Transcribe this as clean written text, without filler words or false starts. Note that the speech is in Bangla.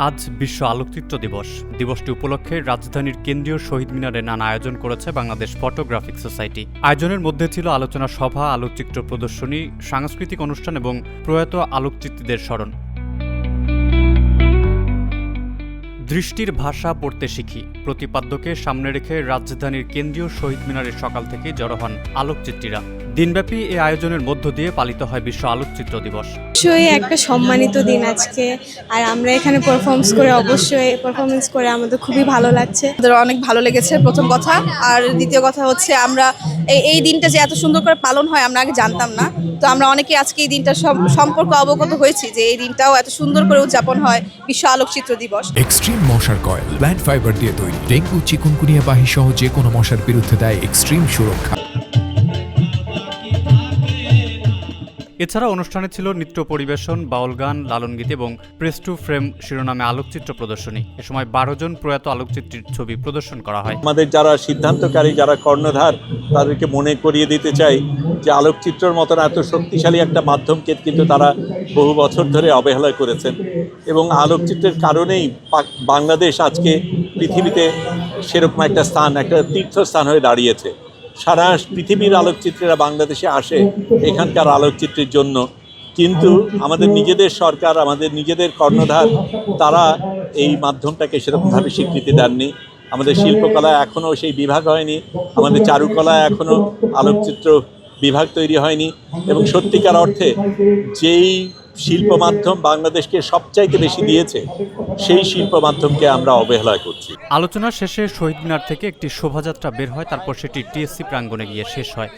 আজ বিশ্ব আলোকচিত্র দিবস। দিবসটি উপলক্ষে রাজধানীর কেন্দ্রীয় শহীদ মিনারে নানা আয়োজন করেছে বাংলাদেশ ফটোগ্রাফিক সোসাইটি। আয়োজনের মধ্যে ছিল আলোচনা সভা, আলোকচিত্র প্রদর্শনী, সাংস্কৃতিক অনুষ্ঠান এবং প্রয়াত আলোকচিত্রীদের স্মরণ। দৃষ্টির ভাষা পড়তে শিখি প্রতিপাদ্যকে সামনে রেখে রাজধানীর কেন্দ্রীয় শহীদ মিনারে সকাল থেকে জড়ো হন আলোকচিত্রীরা। দিনব্যাপী এই আয়োজনের মধ্য দিয়ে পালিত হয় বিশ্ব আলোকচিত্র দিবস। অবশ্যই একটা সম্মানিত দিন আজকে, আর আমরা এখানে পারফরমেন্স করে আমাদের খুবই ভালো লাগছে। আমাদের অনেক ভালো লেগেছে প্রথম কথা, আর দ্বিতীয় কথা হচ্ছে আমরা এই দিনটা যে এত সুন্দর করে পালন হয় আমরা আগে জানতাম না। তো আমরা অনেকে আজকে এই দিনটা সম্পর্কে অবগত হয়েছি যে এই দিনটাও এত সুন্দর করে উদযাপন হয় বিশ্ব আলোকচিত্র দিবস। এক্সট্রিম মশার কয়েল প্ল্যান্ট ফাইবার দিয়ে তৈরি, ডেঙ্গু, চিকুনগুনিয়া বাহি সহ যে কোনো মশার বিরুদ্ধে দেয় এক্সট্রিম সুরক্ষা। এছাড়া অনুষ্ঠানে ছিল নৃত্য পরিবেশন, বাউল গান, লালন গীত এবং প্রেস টু ফ্রেম শিরোনামে আলোকচিত্র প্রদর্শনী। এ সময় 12 জন প্রয়াত আলোকচিত্রীর ছবি প্রদর্শন করা হয়। আমাদের যারা সিদ্ধান্তকারী, যারা কর্ণধার, তাদেরকে মনে করিয়ে দিতে চাই যে আলোকচিত্রের মতন এত শক্তিশালী একটা মাধ্যমকে কিন্তু তারা বহু বছর ধরে অবহেলা করেছেন, এবং আলোকচিত্রের কারণেই বাংলাদেশ আজকে পৃথিবীতে সেরকম একটা স্থান, একটা তীর্থস্থান হয়ে দাঁড়িয়েছে। সারা পৃথিবীর আলোকচিত্রীরা বাংলাদেশে আসে এখানকার আলোকচিত্রের জন্য, কিন্তু আমাদের নিজেদের সরকার, আমাদের নিজেদের কর্ণধার, তারা এই মাধ্যমটাকে সেরকমভাবে স্বীকৃতি দেননি। আমাদের শিল্পকলা এখনও সেই বিভাগ হয়নি, আমাদের চারুকলা এখনও আলোকচিত্র বিভাগ তৈরি হয়নি, এবং সত্যিকার অর্থে যেই শিল্প মাধ্যম বাংলাদেশকে সবচাইতে বেশি দিয়েছে সেই শিল্প মাধ্যমকে আমরা অবহেলা করছি। আলোচনা শেষে শহীদ মিনার থেকে একটি শোভাযাত্রা বের হয়, তারপর সেটি টিএসসি প্রাঙ্গণে গিয়ে শেষ হয়।